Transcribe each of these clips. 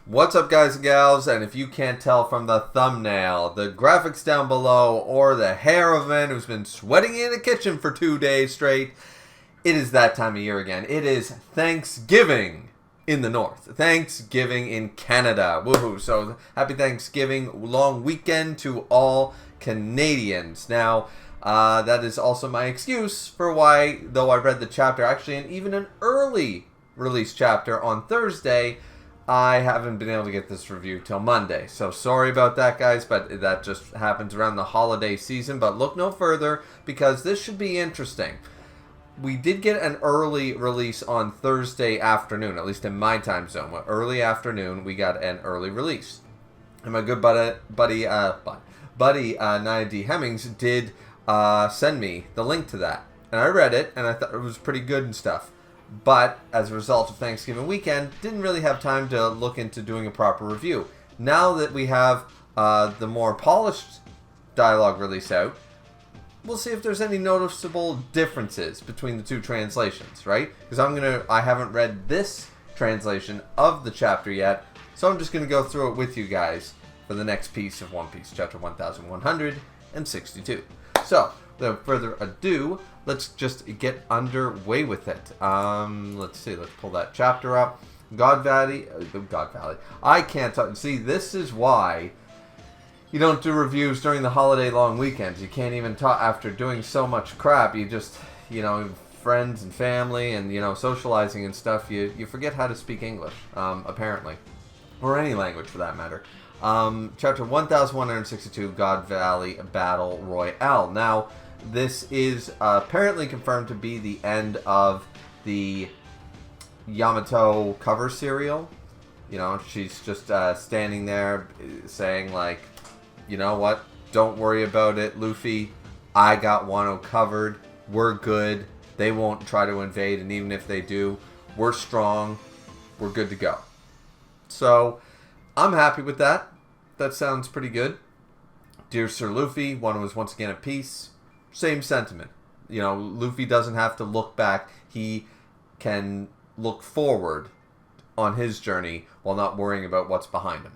What's up, guys and gals? And if you can't tell from the thumbnail, the graphics down below, or the hair of a man who's been sweating in the kitchen for 2 days straight, it is that time of year again. It is Thanksgiving in the north. Thanksgiving in Canada. Woohoo. So happy Thanksgiving long weekend to all Canadians. Now, that is also my excuse for why, though I read the chapter, actually, and even an early release chapter on Thursday, I haven't been able to get this review till Monday. So sorry about that, guys, but that just happens around the holiday season. But look no further, because this should be interesting. We did get an early release on Thursday afternoon, at least in my time zone. Early afternoon, we got an early release. And my good buddy Nia D. Hemmings did send me the link to that. And I read it, and I thought it was pretty good and stuff. But as a result of Thanksgiving weekend, didn't really have time to look into doing a proper review. Now that we have the more polished dialogue release out, we'll see if there's any noticeable differences between the two translations, right? Because I haven't read this translation of the chapter yet, so I'm just gonna go through it with you guys for the next piece of One Piece, chapter 1162. So, without further ado, let's just get underway with it. Let's see. Let's pull that chapter up. God Valley. I can't talk. See, this is why you don't do reviews during the holiday long weekends. You can't even talk after doing so much crap. You just, friends and family and, socializing and stuff, you forget how to speak English, apparently. Or any language for that matter. Chapter 1162, God Valley Battle Royale. Now, this is apparently confirmed to be the end of the Yamato cover serial. She's just standing there saying, like, you know what? Don't worry about it, Luffy. I got Wano covered. We're good. They won't try to invade, and even if they do, we're strong. We're good to go. So, I'm happy with that. That sounds pretty good. Dear Sir Luffy, Wano is once again at peace. Same sentiment. Luffy doesn't have to look back. He can look forward on his journey while not worrying about what's behind him.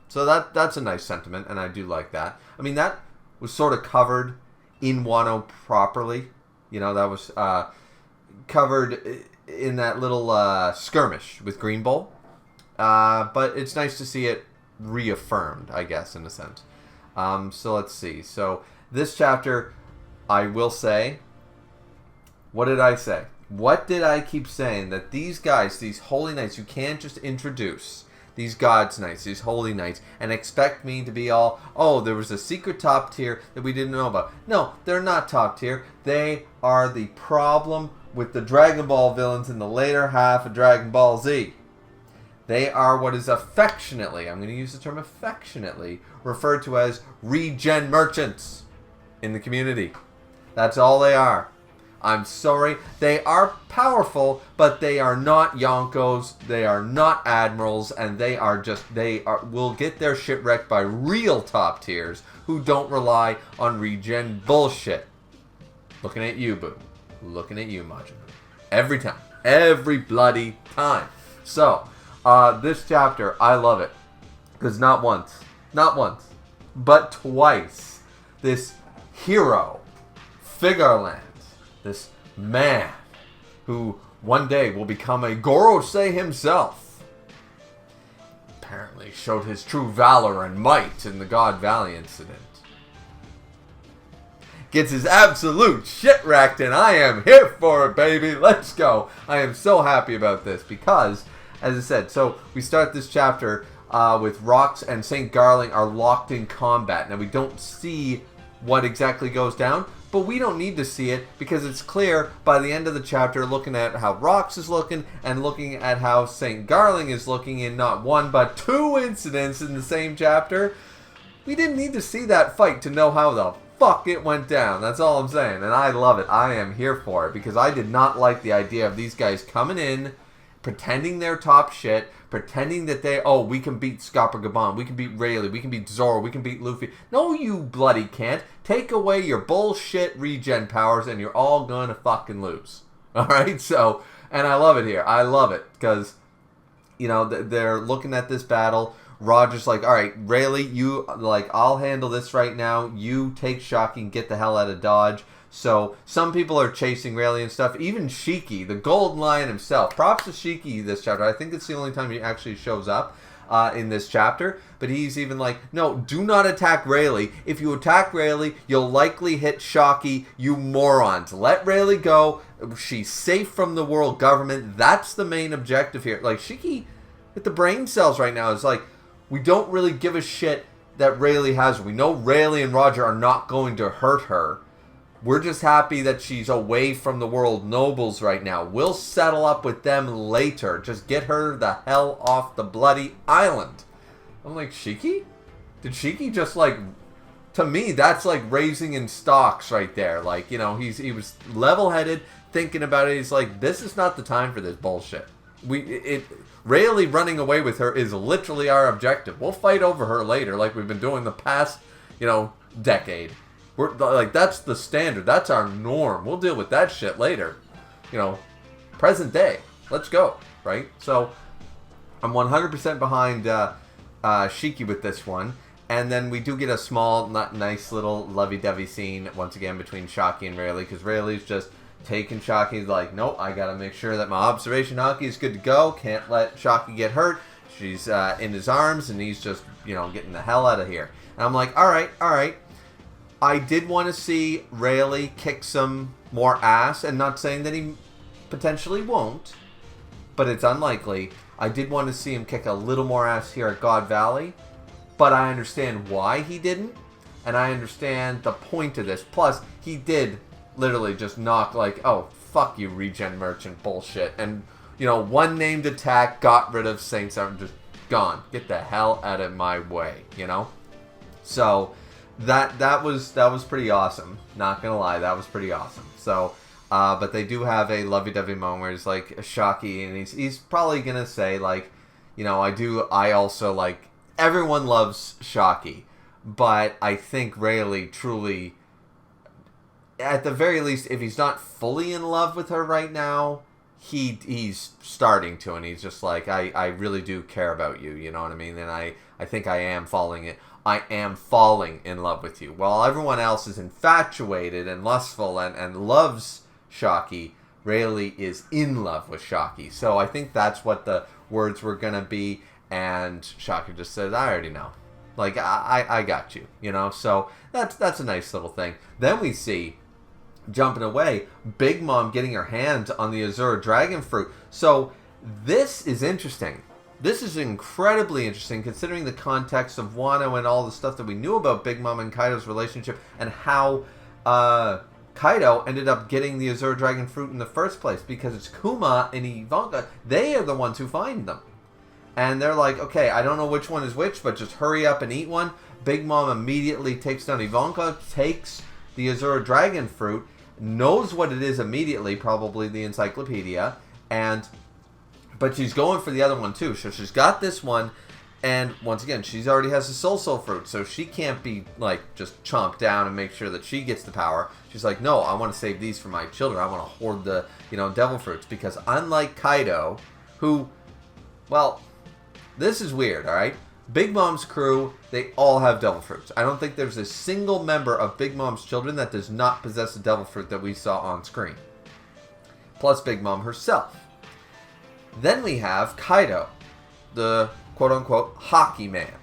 So that's a nice sentiment, and I do like that. I mean, that was sort of covered in Wano properly. That was covered in that little skirmish with Green Bull. But it's nice to see it reaffirmed, I guess, in a sense. So let's see. So this chapter, I will say, what did I say? What did I keep saying? That these guys, these holy knights, you can't just introduce these gods knights, these holy knights, and expect me to be all, oh, there was a secret top tier that we didn't know about. No, they're not top tier. They are the problem with the Dragon Ball villains in the later half of Dragon Ball Z. They are what is affectionately, I'm going to use the term affectionately, referred to as regen merchants in the community. That's all they are. I'm sorry. They are powerful, but they are not Yonkos. They are not admirals, and they will get their shit wrecked by real top tiers who don't rely on regen bullshit. Looking at you, Boo. Looking at you, Majin. Every time. Every bloody time. So, this chapter, I love it. Because not once, but twice, this hero, Figureland, this man who one day will become a Gorosei himself, apparently showed his true valor and might in the God Valley incident. Gets his absolute shit racked, and I am here for it, baby. Let's go. I am so happy about this because, as I said, so we start this chapter with Rox and St. Garling are locked in combat. Now, we don't see what exactly goes down, but we don't need to see it because it's clear by the end of the chapter, looking at how Rox is looking and looking at how St. Garling is looking in not one but two incidents in the same chapter. We didn't need to see that fight to know how the fuck it went down. That's all I'm saying, and I love it. I am here for it because I did not like the idea of these guys coming in, pretending they're top shit, pretending that we can beat Scopper Gaban, we can beat Rayleigh, we can beat Zoro, we can beat Luffy. No, you bloody can't. Take away your bullshit regen powers and you're all gonna fucking lose. Alright, so, and I love it here. I love it, because you know, they're looking at this battle. Roger's like, all right, Rayleigh, you, like, I'll handle this right now. You take Shockey and get the hell out of Dodge. So some people are chasing Rayleigh and stuff. Even Shiki, the Golden Lion himself. Props to Shiki this chapter. I think it's the only time he actually shows up in this chapter. But he's even like, no, do not attack Rayleigh. If you attack Rayleigh, you'll likely hit Shockey, you morons. Let Rayleigh go. She's safe from the world government. That's the main objective here. Like, Shiki, with the brain cells right now, is like, we don't really give a shit that Rayleigh has her. We know Rayleigh and Roger are not going to hurt her. We're just happy that she's away from the world nobles right now. We'll settle up with them later. Just get her the hell off the bloody island. I'm like, Shiki? Did Shiki just, like... To me, that's like raising in stocks right there. Like, you know, he was level-headed, thinking about it. He's like, this is not the time for this bullshit. Rayleigh running away with her is literally our objective. We'll fight over her later like we've been doing the past, you know, decade. We're like, that's the standard. That's our norm. We'll deal with that shit later. You know, present day. Let's go, right? So, I'm 100% behind Shiki with this one. And then we do get a small, nice little lovey-dovey scene, once again, between Shockey and Rayleigh. Because Rayleigh's just taking Shockey. Like, nope, I got to make sure that my observation hockey is good to go. Can't let Shockey get hurt. She's in his arms, and he's just, you know, getting the hell out of here. And I'm like, all right. I did want to see Rayleigh kick some more ass, and not saying that he potentially won't, but it's unlikely. I did want to see him kick a little more ass here at God Valley, but I understand why he didn't, and I understand the point of this. Plus, he did literally just knock, like, oh, fuck you, regen merchant bullshit, and, you know, one named attack got rid of Saints. I'm just gone. Get the hell out of my way, you know? So... That was pretty awesome. Not gonna lie, that was pretty awesome. So, but they do have a lovey-dovey moment where it's like Shockey, and he's probably gonna say, like, you know, I also, like, everyone loves Shockey, but I think Rayleigh truly, at the very least, if he's not fully in love with her right now, he's starting to, and he's just like, I really do care about you, you know what I mean? And I think I am falling in love with you. While everyone else is infatuated and lustful and loves Shockey, Rayleigh is in love with Shockey. So I think that's what the words were going to be, and Shockey just says, I already know. Like, I got you, you know? So that's a nice little thing. Then we see, jumping away, Big Mom getting her hands on the Azure Dragon Fruit. So this is interesting. This is incredibly interesting, considering the context of Wano and all the stuff that we knew about Big Mom and Kaido's relationship, and how Kaido ended up getting the Azure Dragon Fruit in the first place, because it's Kuma and Ivanka. They are the ones who find them. And they're like, okay, I don't know which one is which, but just hurry up and eat one. Big Mom immediately takes down Ivanka, takes the Azure Dragon Fruit, knows what it is immediately, probably the encyclopedia, but she's going for the other one too. So she's got this one, and once again, she already has the Soul Fruit, so she can't be, like, just chomped down and make sure that she gets the power. She's like, no, I want to save these for my children. I want to hoard the, you know, Devil Fruits, because unlike Kaido, who, well, this is weird, alright? Big Mom's crew, they all have Devil Fruits. I don't think there's a single member of Big Mom's children that does not possess a Devil Fruit that we saw on screen. Plus Big Mom herself. Then we have Kaido, the quote-unquote hockey man.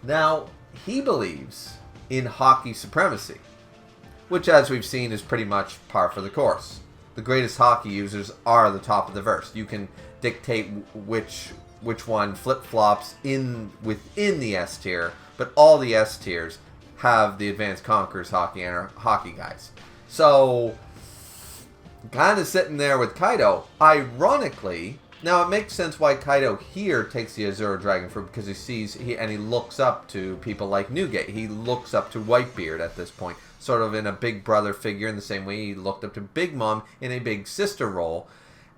Now, he believes in hockey supremacy, which, as we've seen, is pretty much par for the course. The greatest hockey users are the top of the verse. You can dictate which one flip-flops within the S tier, but all the S tiers have the Advanced Conquerors hockey and are hockey guys. So, kind of sitting there with Kaido. Ironically, now it makes sense why Kaido here takes the Azure Dragon Fruit, because he looks up to people like Newgate. He looks up to Whitebeard at this point, sort of in a big brother figure, in the same way he looked up to Big Mom in a big sister role.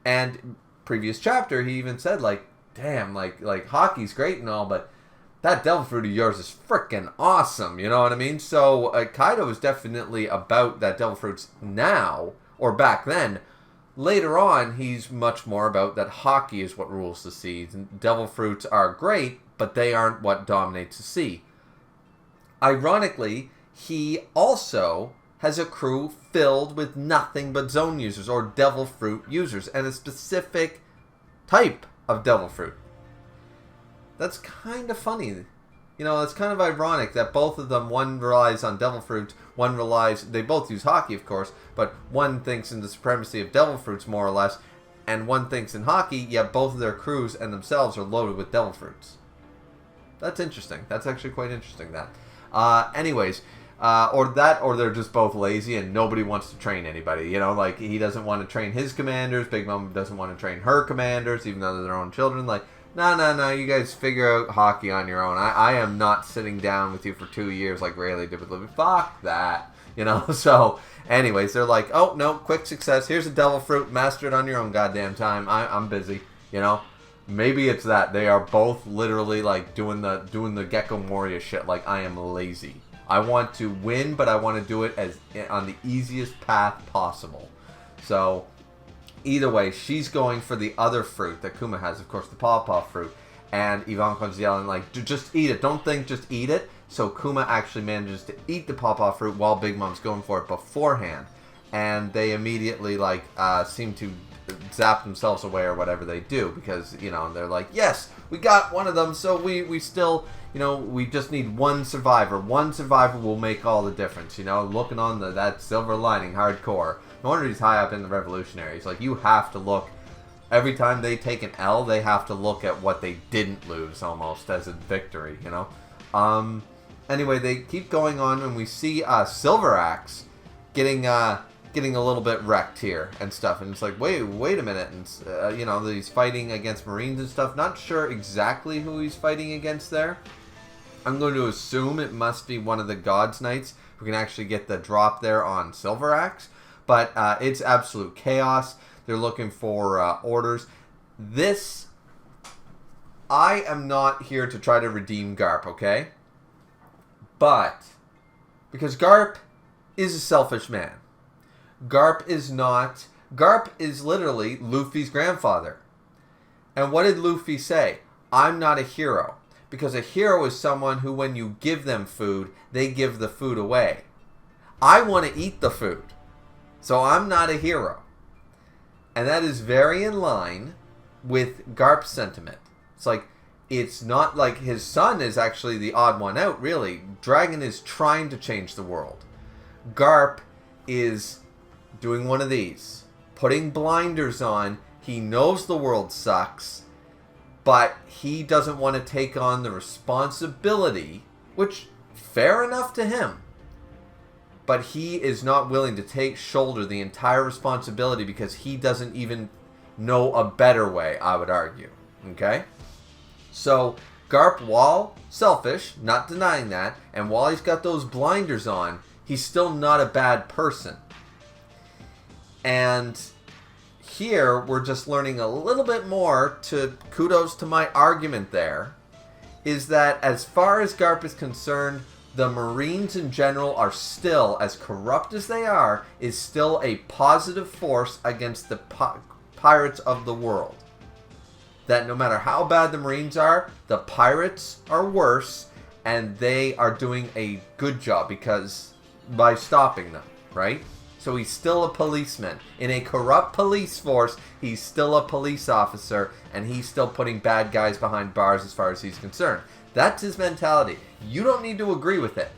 And previous chapter, he even said, like, damn, like hockey's great and all, but that Devil Fruit of yours is freaking awesome, you know what I mean? So Kaido is definitely about that Devil Fruits now, or back then, Later on, he's much more about that hockey is what rules the seas. And devil fruits are great, but they aren't what dominates the sea. Ironically, he also has a crew filled with nothing but zone users or devil fruit users, and a specific type of devil fruit. That's kind of funny. You know, it's kind of ironic that both of them, one relies on devil fruits, one relies, they both use hockey, of course, but one thinks in the supremacy of devil fruits, more or less, and one thinks in hockey, yet both of their crews and themselves are loaded with devil fruits. That's interesting. That's actually quite interesting, that. Anyways, or they're just both lazy and nobody wants to train anybody. You know, like, he doesn't want to train his commanders, Big Mom doesn't want to train her commanders, even though they're their own children. Like, no, you guys figure out hockey on your own. I am not sitting down with you for 2 years like Rayleigh did with Libby. Fuck that. You know, so, anyways, they're like, oh, no, quick success. Here's a devil fruit. Master it on your own goddamn time. I'm busy, you know. Maybe it's that. They are both literally, like, doing the Gecko Moria shit. Like, I am lazy. I want to win, but I want to do it as on the easiest path possible. So, either way, she's going for the other fruit that Kuma has, of course, the pawpaw fruit. And Ivanka's yelling, like, just eat it. Don't think, just eat it. So Kuma actually manages to eat the pawpaw fruit while Big Mom's going for it beforehand. And they immediately, like, seem to zap themselves away or whatever they do. Because, you know, they're like, yes, we got one of them, so we still, you know, we just need one survivor. One survivor will make all the difference, you know, looking on that silver lining hardcore. No wonder he's high up in the revolutionaries. Like, you have to look, every time they take an L, they have to look at what they didn't lose, almost, as a victory, you know? Anyway, they keep going on, and we see Silver Axe getting a little bit wrecked here and stuff. And it's like, wait a minute. And, you know, he's fighting against Marines and stuff. Not sure exactly who he's fighting against there. I'm going to assume it must be one of the God's Knights who can actually get the drop there on Silver Axe. But it's absolute chaos. They're looking for orders. I am not here to try to redeem GARP, okay? But, because GARP is a selfish man. GARP is literally Luffy's grandfather. And what did Luffy say? I'm not a hero. Because a hero is someone who, when you give them food, they give the food away. I want to eat the food. So I'm not a hero. And that is very in line with GARP's sentiment. It's like, it's not like his son is actually the odd one out, really. Dragon is trying to change the world. GARP is doing one of these. Putting blinders on. He knows the world sucks. But he doesn't want to take on the responsibility, which, fair enough to him. But he is not willing to shoulder the entire responsibility because he doesn't even know a better way, I would argue. Okay? So, GARP, while selfish, not denying that, and while he's got those blinders on, he's still not a bad person. And here, we're just learning a little bit more, kudos to my argument there, is that as far as GARP is concerned, the Marines in general are still, as corrupt as they are, is still a positive force against the pirates of the world. That no matter how bad the Marines are, the pirates are worse, and they are doing a good job because by stopping them, right? So he's still a policeman. In a corrupt police force, he's still a police officer, and he's still putting bad guys behind bars as far as he's concerned. That's his mentality. You don't need to agree with it.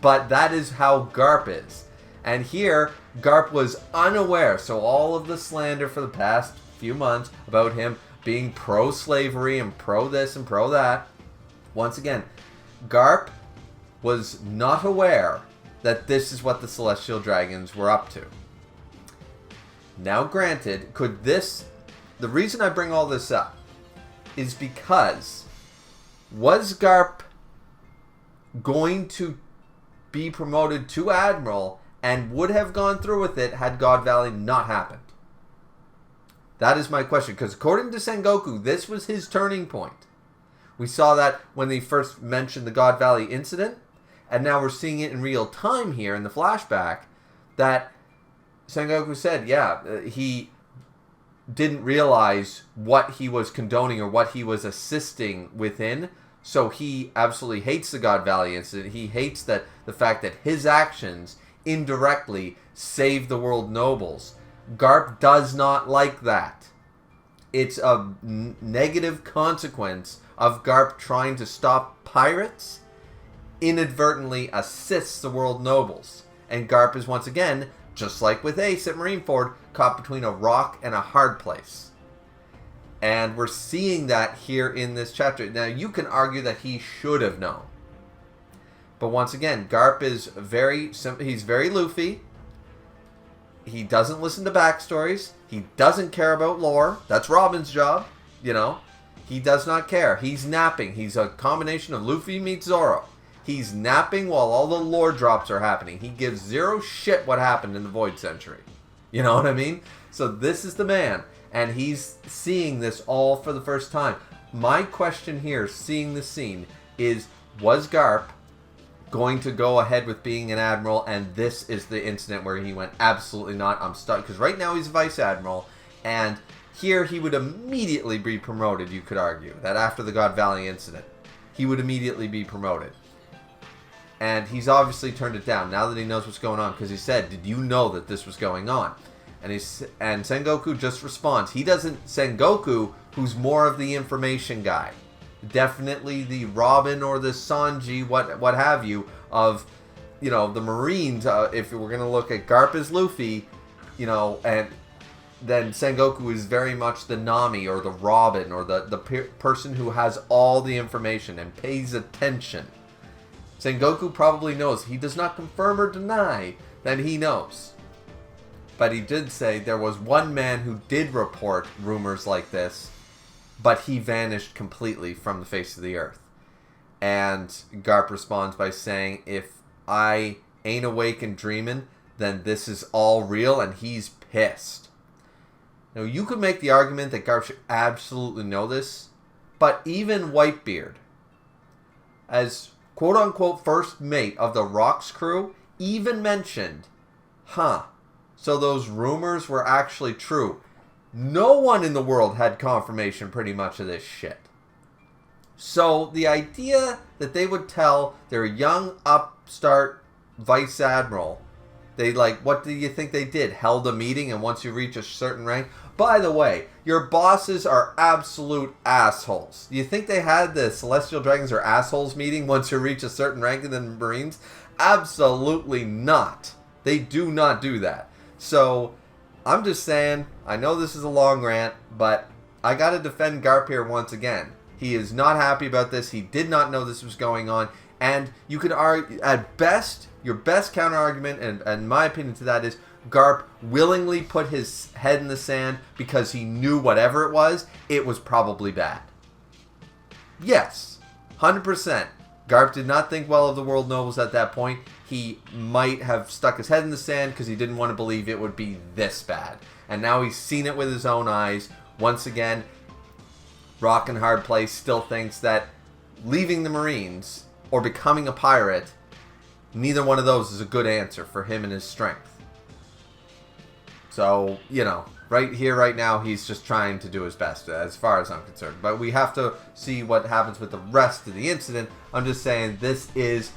But that is how GARP is. And here, GARP was unaware. So all of the slander for the past few months about him being pro-slavery and pro-this and pro-that. Once again, GARP was not aware that this is what the Celestial Dragons were up to. Now granted, the reason I bring all this up is because was GARP going to be promoted to Admiral and would have gone through with it had God Valley not happened? That is my question, because according to Sengoku, this was his turning point. We saw that when they first mentioned the God Valley incident, and now we're seeing it in real time here in the flashback, that Sengoku said, he didn't realize what he was condoning or what he was assisting within. So he absolutely hates the God Valley incident. He hates the fact that his actions indirectly saved the world nobles. GARP does not like that. It's a negative consequence of GARP trying to stop pirates, inadvertently assists the world nobles. And GARP is once again, just like with Ace at Marineford, caught between a rock and a hard place. And we're seeing that here in this chapter. Now, you can argue that he should have known. But once again, GARP is he's very Luffy. He doesn't listen to backstories. He doesn't care about lore. That's Robin's job, you know. He does not care. He's napping. He's a combination of Luffy meets Zoro. He's napping while all the lore drops are happening. He gives zero shit what happened in the Void Century. You know what I mean? So this is the man. And he's seeing this all for the first time. My question here, seeing this scene, is was GARP going to go ahead with being an admiral, and this is the incident where he went, absolutely not, I'm stuck. Because right now he's vice admiral, and here he would immediately be promoted, you could argue. That after the God Valley incident, he would immediately be promoted. And he's obviously turned it down now that he knows what's going on, because he said, did you know that this was going on? And Sengoku just responds. He doesn't... Sengoku, who's more of the information guy. Definitely the Robin or the Sanji, what have you, of, you know, the Marines. If we're going to look at GARP as Luffy, you know, and then Sengoku is very much the Nami or the Robin or the person who has all the information and pays attention. Sengoku probably knows. He does not confirm or deny that he knows. But he did say there was one man who did report rumors like this, but he vanished completely from the face of the earth. And GARP responds by saying, if I ain't awake and dreaming, then this is all real, and he's pissed. Now, you could make the argument that GARP should absolutely know this, but even Whitebeard, as quote-unquote first mate of the Rocks crew, even mentioned, so those rumors were actually true. No one in the world had confirmation pretty much of this shit. So the idea that they would tell their young upstart vice admiral, what do you think they did? Held a meeting, and once you reach a certain rank... By the way, your bosses are absolute assholes. Do you think they had the Celestial Dragons are assholes meeting once you reach a certain rank in the Marines? Absolutely not. They do not do that. So, I'm just saying, I know this is a long rant, but I gotta defend GARP here once again. He is not happy about this. He did not know this was going on. And you could argue, at best, your best counter-argument, and my opinion to that is, GARP willingly put his head in the sand because he knew whatever it was probably bad. Yes, 100%. GARP did not think well of the world nobles at that point. He might have stuck his head in the sand because he didn't want to believe it would be this bad. And now he's seen it with his own eyes. Once again, Rock and Hard Place still thinks that leaving the Marines or becoming a pirate, neither one of those is a good answer for him and his strength. So, you know, right here, right now, he's just trying to do his best, as far as I'm concerned. But we have to see what happens with the rest of the incident. I'm just saying this is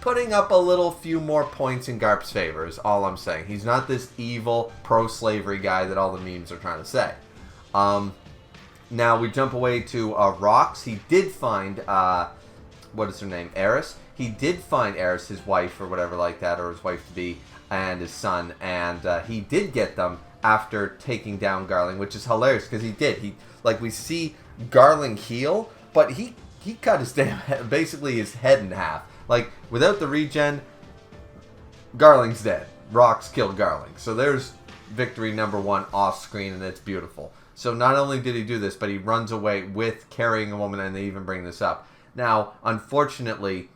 putting up a few more points in GARP's favor, is all I'm saying. He's not this evil, pro-slavery guy that all the memes are trying to say. Now, we jump away to Rocks. He did find, what is her name, Eris? He did find Eris, his wife, or whatever like that, or his wife-to-be, and his son, and he did get them after taking down Garling, which is hilarious, because he did. We see Garling heal, but he cut his damn head, basically his head in half. Like, without the regen, Garling's dead. Rocks killed Garling. So there's victory number one off screen, and it's beautiful. So not only did he do this, but he runs away with carrying a woman, and they even bring this up. Now, unfortunately,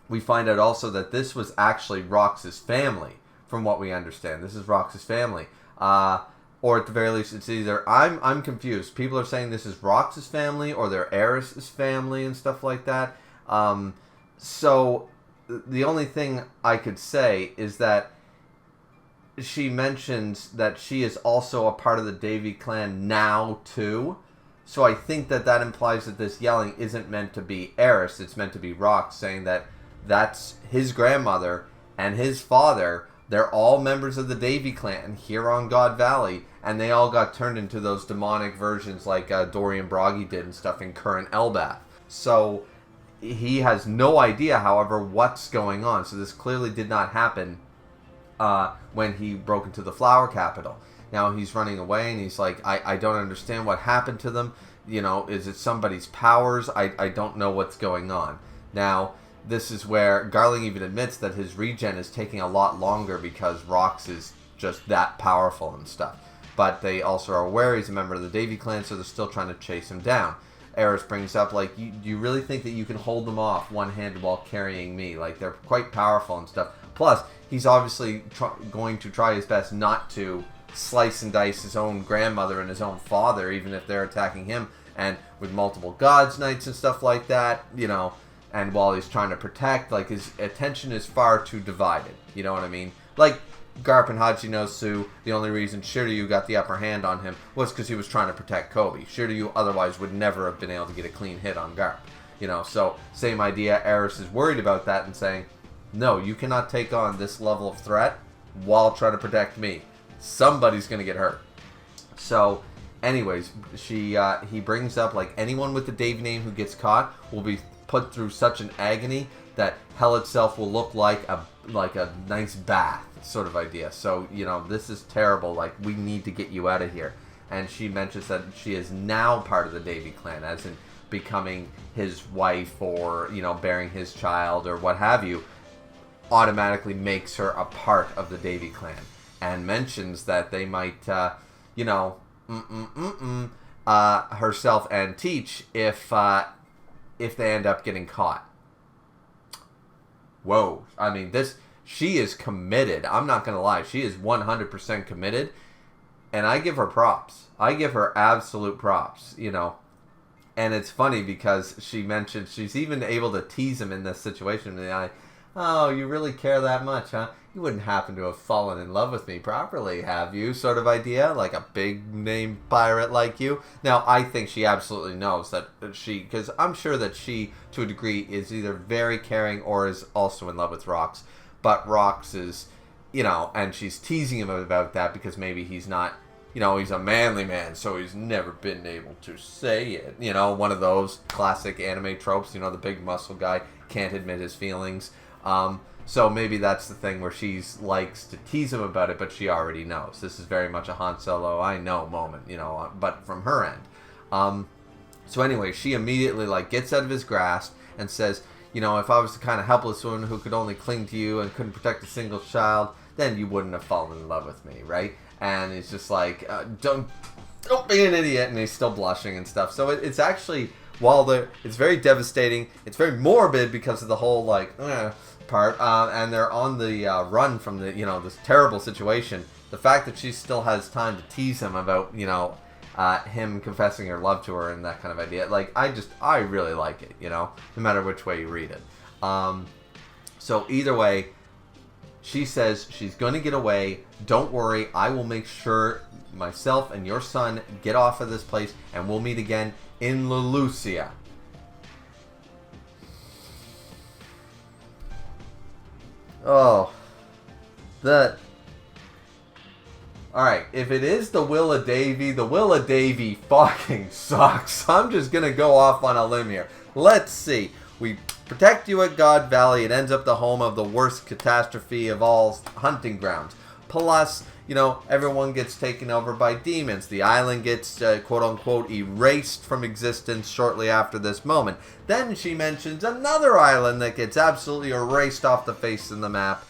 we find out also that this was actually Rox's family, from what we understand. This is Rox's family. Or at the very least, it's either... I'm confused. People are saying this is Rox's family, or their Eris's family, and stuff like that. So, the only thing I could say is that she mentions that she is also a part of the Davy clan now, too. So I think that implies that this yelling isn't meant to be Eris. It's meant to be Rox, saying that that's his grandmother and his father. They're all members of the Davy clan here on God Valley, and they all got turned into those demonic versions like Dorian Broggy did and stuff in current Elbath. So he has no idea, however, what's going on. So this clearly did not happen when he broke into the Flower Capital. Now he's running away, and he's like, I don't understand what happened to them. You know, is it somebody's powers? I don't know what's going on. Now, this is where Garling even admits that his regen is taking a lot longer because Rox is just that powerful and stuff. But they also are aware he's a member of the Davy clan, so they're still trying to chase him down. Eris brings up, like, do you really think that you can hold them off one-handed while carrying me? Like, they're quite powerful and stuff. Plus, he's obviously going to try his best not to slice and dice his own grandmother and his own father, even if they're attacking him. And with multiple gods knights and stuff like that, you know, and while he's trying to protect, like, his attention is far too divided. You know what I mean? Like, Garp and Hachinosu, the only reason Shiryu got the upper hand on him was because he was trying to protect Kobe. Shiryu otherwise would never have been able to get a clean hit on Garp. You know, so same idea. Eris is worried about that and saying, no, you cannot take on this level of threat while trying to protect me. Somebody's going to get hurt. So, anyways, he brings up, like, anyone with the Davy name who gets caught will be put through such an agony that hell itself will look like a nice bath sort of idea. So, you know, this is terrible. Like, we need to get you out of here. And she mentions that she is now part of the Davy clan, as in becoming his wife or, you know, bearing his child or what have you, automatically makes her a part of the Davy clan. And mentions that they might, you know, herself and Teach if they end up getting caught. Whoa. I mean, she is committed. I'm not going to lie. She is 100% committed. And I give her props. I give her absolute props, you know. And it's funny because she mentioned she's even able to tease him in this situation. And oh, you really care that much, huh? You wouldn't happen to have fallen in love with me properly, have you? Sort of idea, like a big name pirate like you. Now, I think she absolutely knows that because I'm sure that she, to a degree, is either very caring or is also in love with Rox. But Rox is, you know, and she's teasing him about that because maybe he's not, you know, he's a manly man, so he's never been able to say it. You know, one of those classic anime tropes, you know, the big muscle guy can't admit his feelings. So maybe that's the thing where she likes to tease him about it, but she already knows. This is very much a Han Solo, I know moment, you know, but from her end. So anyway, she immediately, like, gets out of his grasp and says, you know, if I was the kind of helpless woman who could only cling to you and couldn't protect a single child, then you wouldn't have fallen in love with me, right? And he's just like, don't be an idiot, and he's still blushing and stuff. So it's actually, while it's very devastating, it's very morbid because of the whole, like, part, and they're on the run from the, you know, this terrible situation. The fact that she still has time to tease him about, you know, him confessing her love to her and that kind of idea, like, I really like it, you know, no matter which way you read it. So either way, she says she's going to get away. Don't worry, I will make sure myself and your son get off of this place, and we'll meet again in Lelucia. Oh, alright, if it is the Will of Davy fucking sucks. I'm just gonna go off on a limb here. Let's see. We protect you at God Valley. It ends up the home of the worst catastrophe of all hunting grounds. Plus, you know, everyone gets taken over by demons. The island gets, quote-unquote, erased from existence shortly after this moment. Then she mentions another island that gets absolutely erased off the face of the map.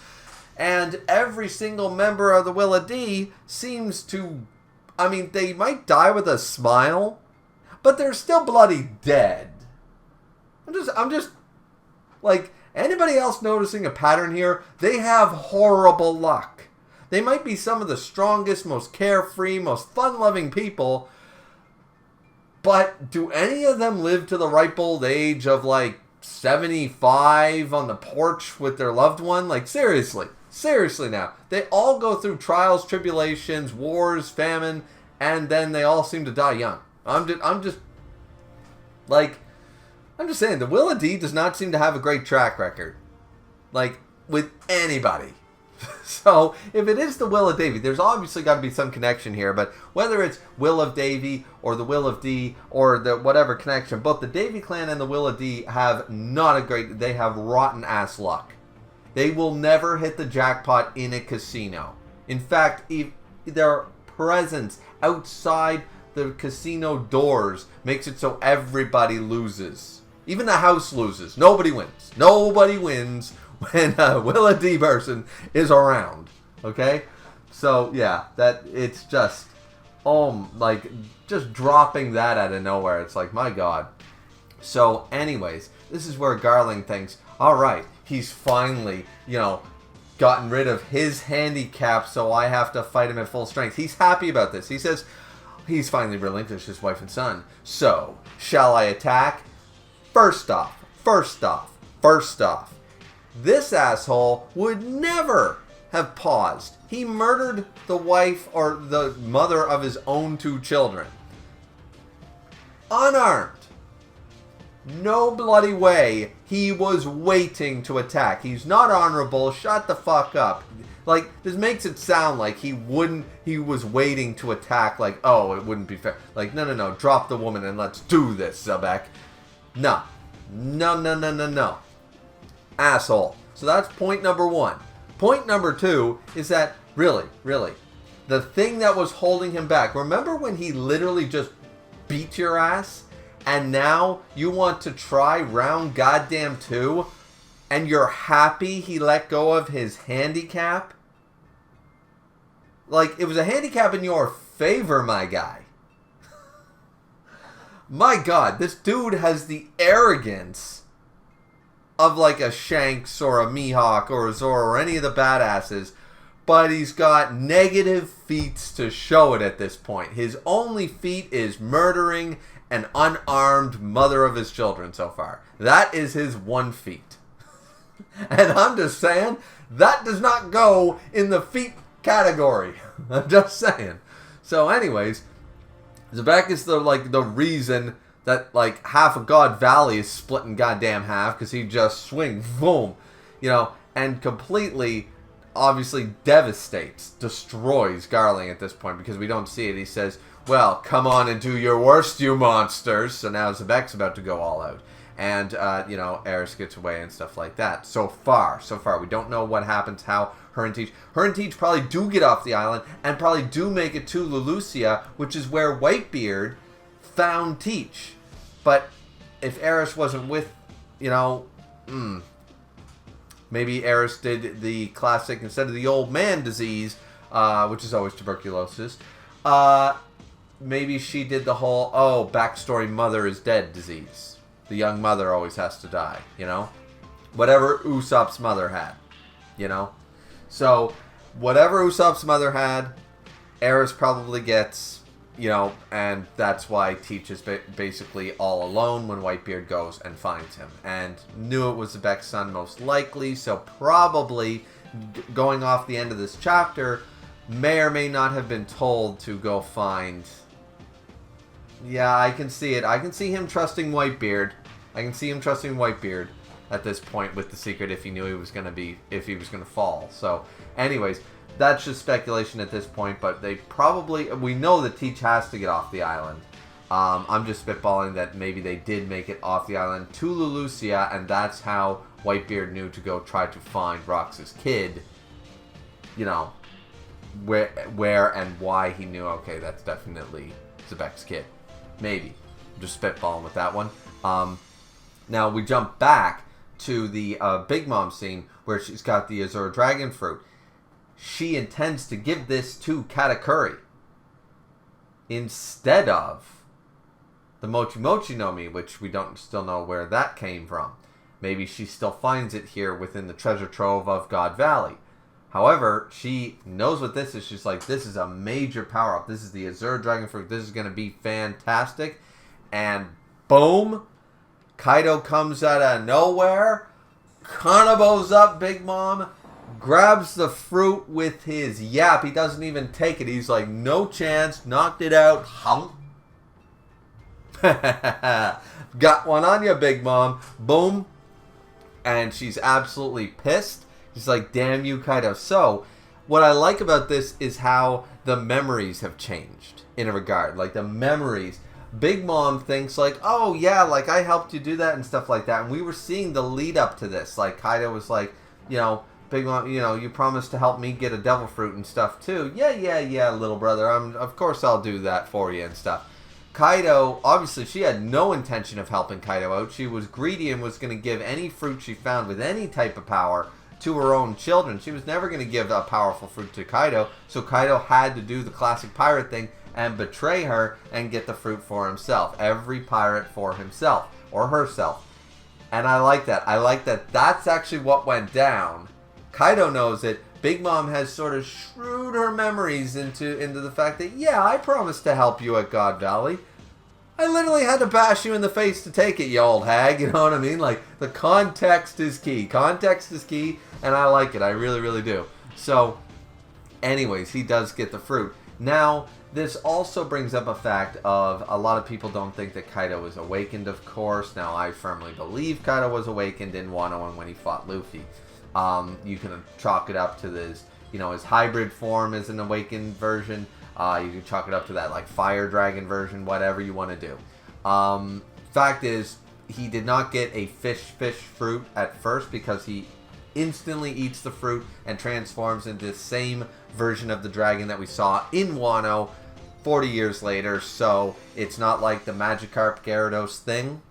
And every single member of the Will of D seems to, I mean, they might die with a smile, but they're still bloody dead. I'm just, like, anybody else noticing a pattern here? They have horrible luck. They might be some of the strongest, most carefree, most fun-loving people, but do any of them live to the ripe old age of, like, 75 on the porch with their loved one? Like, seriously. Seriously now. They all go through trials, tribulations, wars, famine, and then they all seem to die young. I'm just saying, the Willa D does not seem to have a great track record. Like, with anybody. So, if it is the Will of Davy, there's obviously got to be some connection here, but whether it's Will of Davy or the Will of D or the whatever connection, both the Davy clan and the Will of D have they have rotten ass luck. They will never hit the jackpot in a casino. In fact, their presence outside the casino doors makes it so everybody loses. Even the house loses. Nobody wins. Nobody wins when a Willa D person is around. Okay? So, yeah, that it's just, just dropping that out of nowhere. It's like, my God. So, anyways, this is where Garling thinks, all right, he's finally, gotten rid of his handicap, so I have to fight him at full strength. He's happy about this. He says he's finally relinquished his wife and son. So, shall I attack? First off, this asshole would never have paused. He murdered the wife or the mother of his own 2 children. Unarmed. No bloody way. He was waiting to attack. He's not honorable. Shut the fuck up. Like, this makes it sound like he was waiting to attack, like, oh, it wouldn't be fair. Like, no, drop the woman and let's do this, Zebek. No. Asshole. So that's point number 1. Point number 2 is that, really, the thing that was holding him back, remember when he literally just beat your ass? And now you want to try round goddamn 2? And you're happy he let go of his handicap? Like, it was a handicap in your favor, my guy. My God, this dude has the arrogance of like a Shanks or a Mihawk or a Zoro or any of the badasses, but he's got negative feats to show it at this point. His only feat is murdering an unarmed mother of his children so far. That is his one feat. And I'm just saying, that does not go in the feat category. I'm just saying. So anyways, Zebek is the reason that like half of God Valley is split in goddamn half, because he just swings, boom, and completely, obviously devastates, destroys Garling at this point, because we don't see it. He says, well, come on and do your worst, you monsters. So now Zebek's about to go all out. And, Eris gets away and stuff like that. So far. We don't know what happens, how her and Teach probably do get off the island and probably do make it to Lulusia, which is where Whitebeard found Teach. But if Eris wasn't with, maybe Eris did the classic, instead of the old man disease, which is always tuberculosis, maybe she did the whole, backstory mother is dead disease. The young mother always has to die, Whatever Usopp's mother had, So, whatever Usopp's mother had, Eris probably gets, and that's why Teach is basically all alone when Whitebeard goes and finds him. And knew it was Zebek's son most likely, so probably going off the end of this chapter, may or may not have been told to go find... Yeah, I can see it. I can see him trusting Whitebeard. At this point with the secret, if he knew he was going to fall. So, anyways, that's just speculation at this point, but we know that Teach has to get off the island. I'm just spitballing that maybe they did make it off the island to Lulusia, and that's how Whitebeard knew to go try to find Rox's kid. Where and why he knew, okay, that's definitely Zebek's kid. Maybe. I'm just spitballing with that one. Now we jump back to the Big Mom scene where she's got the Azure Dragon Fruit. She intends to give this to Katakuri instead of the Mochi Mochi no Mi, which we don't still know where that came from. Maybe she still finds it here within the treasure trove of God Valley. However, she knows what this is. She's like, this is a major power-up. This is the Azure Dragon Fruit. This is going to be fantastic. And boom, Kaido comes out of nowhere, Kanabo's up Big Mom, grabs the fruit with his yap. He doesn't even take it. He's like, no chance, knocked it out. Hump. Got one on you, Big Mom. Boom. And she's absolutely pissed. She's like, damn you, Kaido. So, what I like about this is how the memories have changed in a regard. Like, the memories. Big Mom thinks like, oh, yeah, like, I helped you do that and stuff like that. And we were seeing the lead up to this. Like, Kaido was like, you know, Big Mom, you know, you promised to help me get a devil fruit and stuff, too. Yeah, little brother. Of course I'll do that for you and stuff. Kaido, obviously, she had no intention of helping Kaido out. She was greedy and was going to give any fruit she found with any type of power to her own children. She was never going to give a powerful fruit to Kaido, so Kaido had to do the classic pirate thing and betray her and get the fruit for himself. Every pirate for himself, or herself. And I like that. I like that that's actually what went down. Kaido knows it. Big Mom has sort of shrewd her memories into the fact that, yeah, I promised to help you at God Valley. I literally had to bash you in the face to take it, you old hag. You know what I mean? Like, the context is key. Context is key, and I like it. I really, really do. So, anyways, he does get the fruit. Now, this also brings up a fact of a lot of people don't think that Kaido was awakened, of course. Now, I firmly believe Kaido was awakened in Wano and when he fought Luffy. You can chalk it up to this, you know, his hybrid form is an awakened version. You can chalk it up to that, like, fire dragon version, whatever you want to do. Fact is, he did not get a fish fruit at first because he instantly eats the fruit and transforms into the same version of the dragon that we saw in Wano 40 years later. So it's not like the Magikarp Gyarados thing,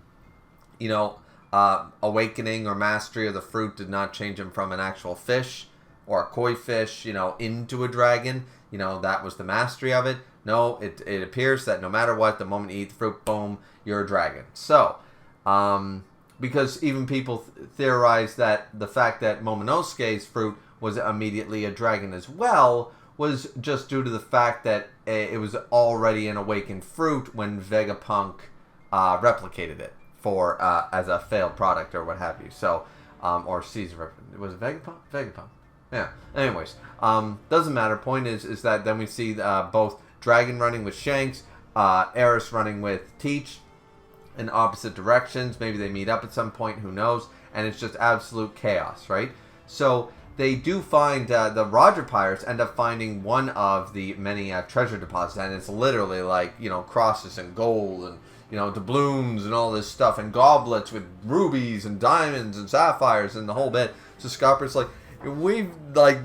you know. Awakening or mastery of the fruit did not change him from an actual fish or a koi fish, you know, into a dragon. You know, that was the mastery of it. No, it appears that no matter what, the moment you eat the fruit, boom, you're a dragon. So, because even people theorize that the fact that Momonosuke's fruit was immediately a dragon as well was just due to the fact that it was already an awakened fruit when Vegapunk replicated it. For as a failed product or what have you. So, or Caesar, was it Vegapunk? Vegapunk. Yeah. Anyways, doesn't matter. Point is that then we see both Dragon running with Shanks, Eris running with Teach in opposite directions. Maybe they meet up at some point. Who knows? And it's just absolute chaos, right? So they do find the Roger Pirates end up finding one of the many treasure deposits, and it's literally like, you know, crosses and gold and, you know, doubloons and all this stuff, and goblets with rubies and diamonds and sapphires and the whole bit. So Scopper's like,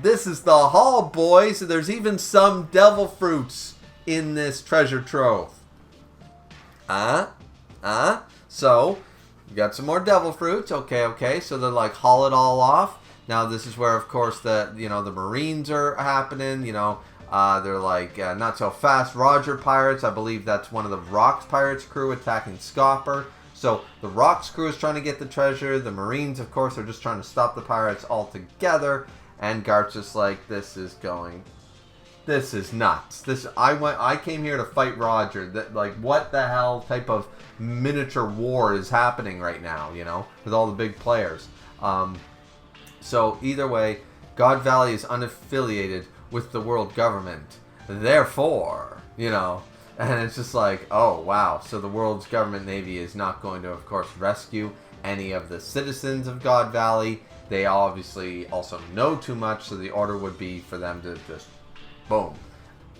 this is the haul, boys. There's even some devil fruits in this treasure trove. So, you got some more devil fruits. Okay. So they're like, haul it all off. Now this is where, of course, the Marines are happening, you know. They're like, not so fast Roger pirates. I believe that's one of the Rocks pirates crew attacking Scopper. So the Rocks crew is trying to get the treasure. The Marines, of course, are just trying to stop the pirates altogether. And Garp's just like, this is nuts. I came here to fight Roger. Like, what the hell type of miniature war is happening right now, you know, with all the big players. So either way, God Valley is unaffiliated with the world government. Therefore, you know, and it's just like, oh, wow. So the world's government navy is not going to, of course, rescue any of the citizens of God Valley. They obviously also know too much, so the order would be for them to just, boom.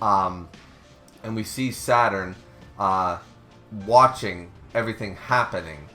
And we see Saturn watching everything happening,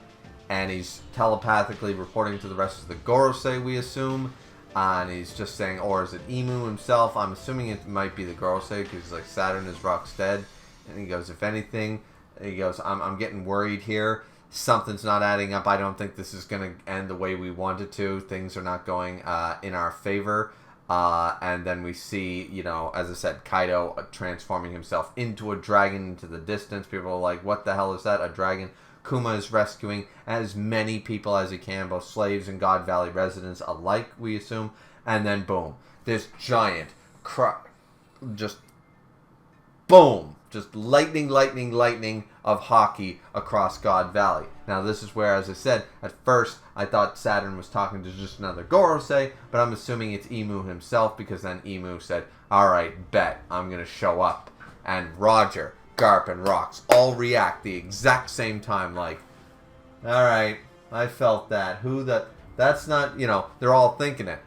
and he's telepathically reporting to the rest of the Gorosei, we assume. And he's just saying, or is it Emu himself? I'm assuming it might be the Gorosei, because he's like, Saturn is Rock's dead. And he goes, if anything, he goes, I'm getting worried here. Something's not adding up. I don't think this is going to end the way we want it to. Things are not going in our favor. And then we see, you know, as I said, Kaido transforming himself into a dragon into the distance. People are like, what the hell is that? A dragon? Kuma is rescuing as many people as he can, both slaves and God Valley residents alike, we assume. And then, boom, this giant, just boom, just lightning, of hockey across God Valley. Now, this is where, as I said, at first I thought Saturn was talking to just another Gorosei, but I'm assuming it's Emu himself, because then Emu said, alright, bet, I'm going to show up. And Roger, Garp, and Rox all react the exact same time, like, alright, I felt that. That's not, they're all thinking it.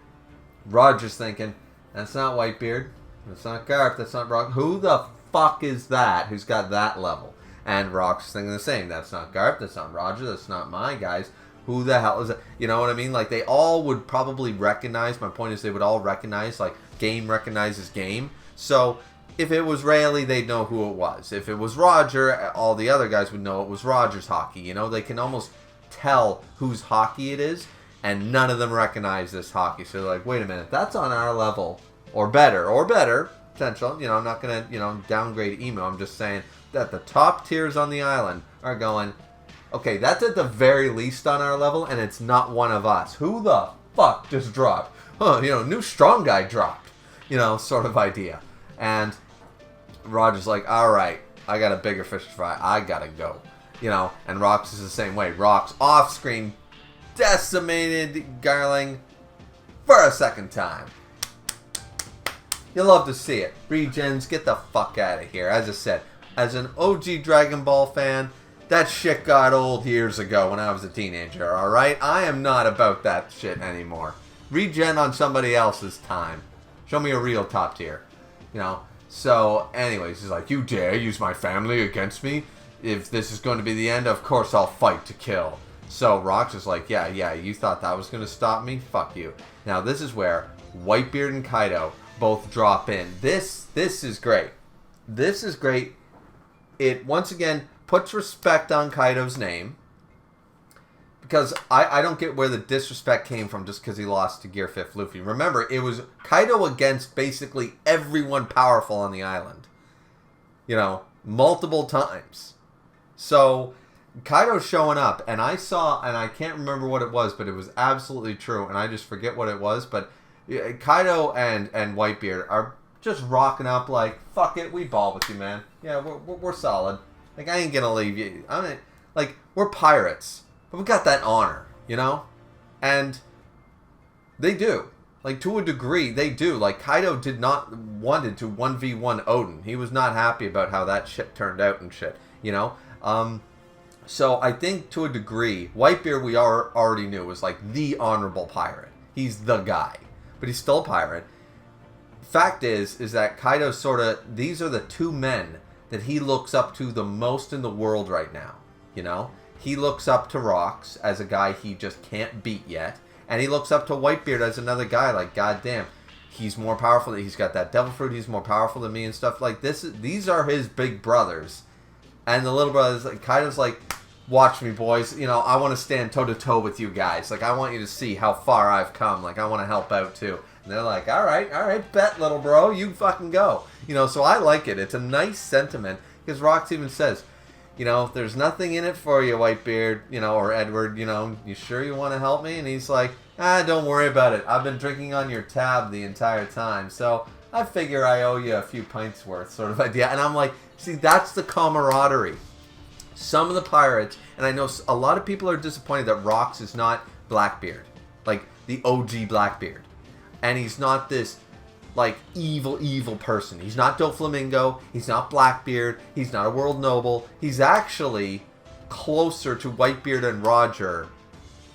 Roger's thinking, that's not Whitebeard, that's not Garp, that's not Rox. Who the fuck is that who's got that level? And Rox is thinking the same. That's not Garp, that's not Roger, that's not my guys. Who the hell is it? You know what I mean? Like, they all would probably recognize, my point is they would all recognize, like, game recognizes game. So, if it was Rayleigh, they'd know who it was. If it was Roger, all the other guys would know it was Roger's hockey. They can almost tell whose hockey it is, and none of them recognize this hockey. So they're like, wait a minute, that's on our level, or better, potential. I'm not going to, downgrade Emo. I'm just saying that the top tiers on the island are going, okay, that's at the very least on our level, and it's not one of us. Who the fuck just dropped? New strong guy dropped. Sort of idea. And Roger's like, alright, I got a bigger fish to fry. I gotta go. And Rox is the same way. Rox off screen decimated Garling for a second time. You'll love to see it. Regens, get the fuck out of here. As I said, as an OG Dragon Ball fan, that shit got old years ago when I was a teenager, alright? I am not about that shit anymore. Regen on somebody else's time. Show me a real top tier. So, anyways, he's like, you dare use my family against me? If this is going to be the end, of course I'll fight to kill. So, Rox is like, yeah, you thought that was going to stop me? Fuck you. Now, this is where Whitebeard and Kaido both drop in. This is great. This is great. It, once again, puts respect on Kaido's name. Because I don't get where the disrespect came from just because he lost to Gear 5th Luffy. Remember, it was Kaido against basically everyone powerful on the island. Multiple times. So, Kaido's showing up, and I saw, and I can't remember what it was, but it was absolutely true, and I just forget what it was, but Kaido and Whitebeard are just rocking up like, fuck it, we ball with you, man. Yeah, we're solid. Like, I ain't gonna leave you. We're pirates. But we got that honor, And they do. Like, to a degree, they do. Like, Kaido did not wanted to 1v1 Odin. He was not happy about how that shit turned out and shit, So, I think, to a degree, Whitebeard we already knew was, like, the honorable pirate. He's the guy. But he's still a pirate. Fact is that Kaido these are the two men that he looks up to the most in the world right now, He looks up to Rox as a guy he just can't beat yet. And he looks up to Whitebeard as another guy, like, goddamn, he's more powerful. He's got that devil fruit. He's more powerful than me and stuff like this. These are his big brothers. And the little brothers, like, Kaido's like, watch me, boys. I want to stand toe-to-toe with you guys. Like, I want you to see how far I've come. Like, I want to help out, too. And they're like, all right, bet, little bro. You fucking go. So I like it. It's a nice sentiment. Because Rox even says, there's nothing in it for you, Whitebeard, or Edward, you sure you want to help me? And he's like, don't worry about it. I've been drinking on your tab the entire time, so I figure I owe you a few pints worth, sort of idea. And I'm like, see, that's the camaraderie. Some of the pirates, and I know a lot of people are disappointed that Rox is not Blackbeard, like the OG Blackbeard. And he's not this like evil person. He's not Doflamingo. He's not Blackbeard. He's not a world noble. He's actually closer to Whitebeard and Roger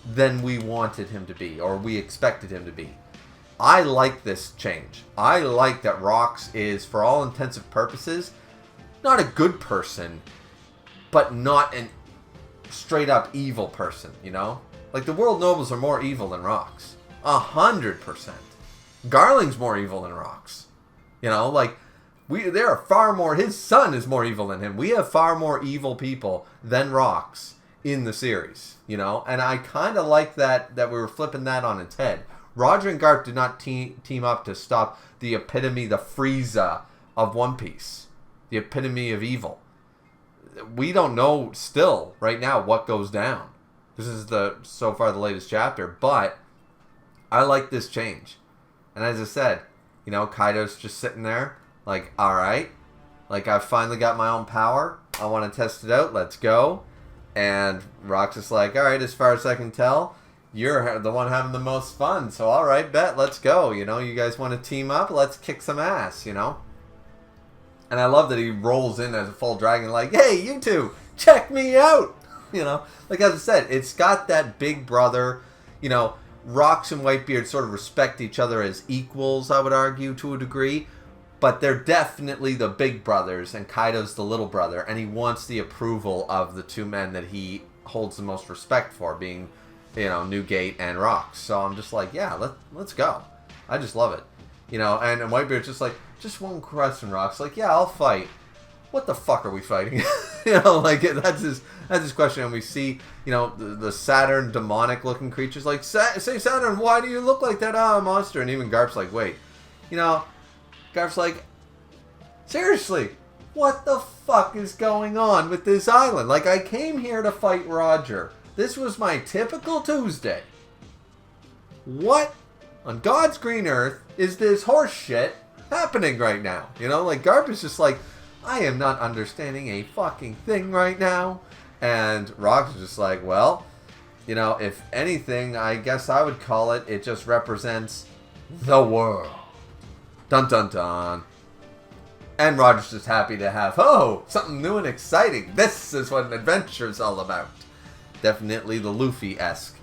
than we wanted him to be, or we expected him to be. I like this change. I like that Rox is, for all intents and purposes, not a good person, but not an straight up evil person, Like, the world nobles are more evil than Rox. 100%. Garling's more evil than Rox. There are far more, his son is more evil than him. We have far more evil people than Rox in the series, And I kind of like that we were flipping that on its head. Roger and Garp did not team up to stop the epitome, the Frieza of One Piece. The epitome of evil. We don't know still, right now, what goes down. This is so far the latest chapter, but I like this change. And as I said, Kaido's just sitting there, like, alright, like, I've finally got my own power. I want to test it out. Let's go. And Rock's just like, all right, as far as I can tell, you're the one having the most fun. So, all right, bet, let's go. You know, you guys want to team up? Let's kick some ass, you know? And I love that he rolls in as a full dragon like, hey, you two, check me out. You know, like as I said, it's got that big brother, you know, Rocks and Whitebeard sort of respect each other as equals, I would argue, to a degree. But they're definitely the big brothers, and Kaido's the little brother, and he wants the approval of the two men that he holds the most respect for, being, you know, Newgate and Rocks. So I'm just like, yeah, let's go. I just love it. You know, and Whitebeard's just like, just one question, Rocks. Like, yeah, I'll fight. What the fuck are we fighting? You know, like, that's his question. And we see, you know, the Saturn demonic-looking creatures like, say, Saturn, why do you look like that? Monster. And even Garp's like, wait. You know, Garp's like, seriously, what the fuck is going on with this island? Like, I came here to fight Roger. This was my typical Tuesday. What on God's green earth is this horse shit happening right now? You know, like, Garp is just like, I am not understanding a fucking thing right now. And Rocks is just like, well, you know, if anything, I guess I would call it just represents the world. Dun dun dun. And Roger's just happy to have, oh, something new and exciting. This is what an adventure is all about. Definitely the Luffy-esque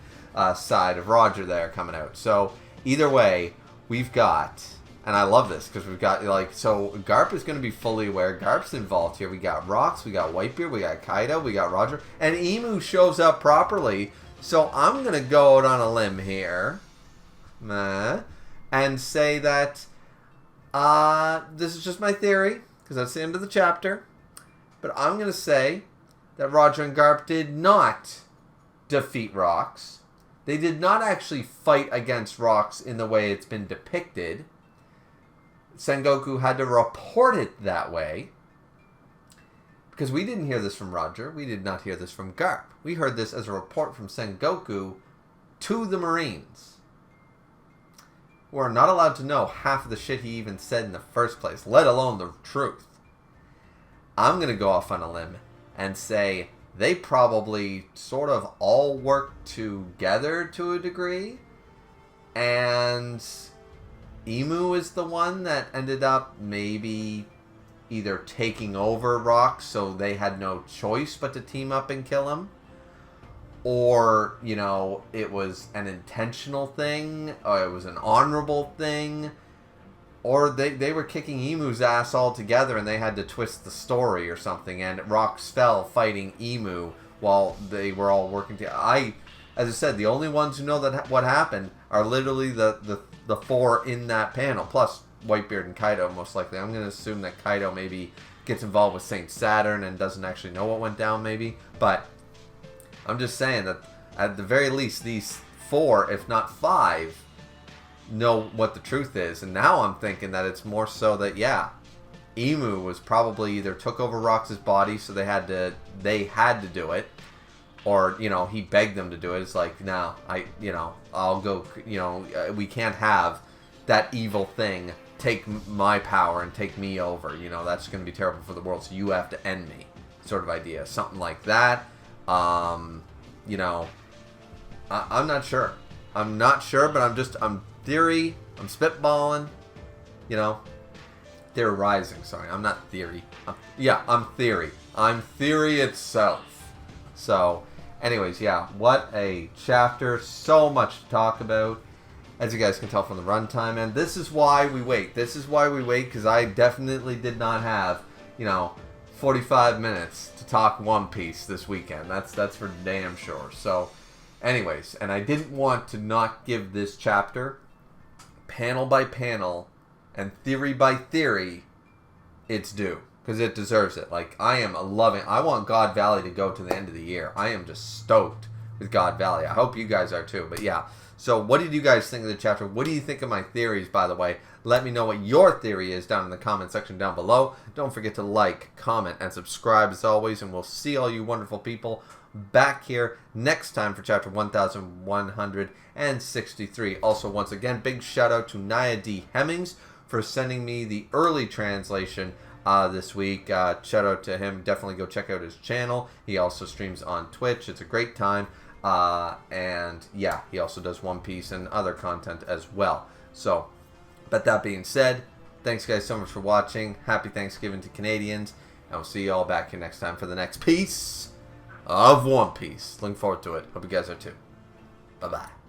side of Roger there coming out. So, either way, we've got... And I love this because we've got, like, so Garp is going to be fully aware. Garp's involved here. We got Rocks, we got Whitebeard, we got Kaido, we got Roger. And Emu shows up properly. So I'm going to go out on a limb here. And say that this is just my theory because that's the end of the chapter. But I'm going to say that Roger and Garp did not defeat Rocks. They did not actually fight against Rocks in the way it's been depicted. Sengoku had to report it that way because we didn't hear this from Roger. We did not hear this from Garp. We heard this as a report from Sengoku to the Marines, who are not allowed to know half of the shit he even said in the first place, let alone the truth. I'm going to go off on a limb and say they probably sort of all worked together to a degree, and Emu is the one that ended up maybe either taking over Rocks, so they had no choice but to team up and kill him. Or, you know, it was an intentional thing, or it was an honorable thing. Or they were kicking Emu's ass altogether and they had to twist the story or something, and Rocks fell fighting Emu while they were all working together. As I said, the only ones who know that what happened are literally the four in that panel, plus Whitebeard and Kaido, most likely. I'm going to assume that Kaido maybe gets involved with Saint Saturn and doesn't actually know what went down, maybe. But I'm just saying that at the very least, these four, if not five, know what the truth is. And now I'm thinking that it's more so that, yeah, Emu was probably either took over Rocks' body, so they had to do it. Or, you know, he begged them to do it. It's like, no, I'll go, we can't have that evil thing take my power and take me over. You know, that's going to be terrible for the world, so you have to end me, sort of idea. Something like that. I'm not sure. I'm not sure, but I'm spitballing, theorizing, sorry. I'm not theory. I'm theory. I'm theory itself. So, anyways, yeah, what a chapter. So much to talk about, as you guys can tell from the runtime. And this is why we wait. Because I definitely did not have, 45 minutes to talk One Piece this weekend. That's for damn sure. So, anyways, and I didn't want to not give this chapter, panel by panel, and theory by theory, its due. Because it deserves it. Like, I want God Valley to go to the end of the year. I am just stoked with God Valley. I hope you guys are too. But yeah, so what did you guys think of the chapter? What do you think of my theories, by the way? Let me know what your theory is down in the comment section down below. Don't forget to like, comment, and subscribe as always. And we'll see all you wonderful people back here next time for chapter 1163. Also, once again, big shout out to Naya D. Hemmings for sending me the early translation this week. Shout out to him. Definitely go check out his channel. He also streams on Twitch. It's a great time. And yeah, he also does One Piece and other content as well. So, but that being said, thanks guys so much for watching. Happy Thanksgiving to Canadians. And we'll see you all back here next time for the next piece of One Piece. Looking forward to it. Hope you guys are too. Bye-bye.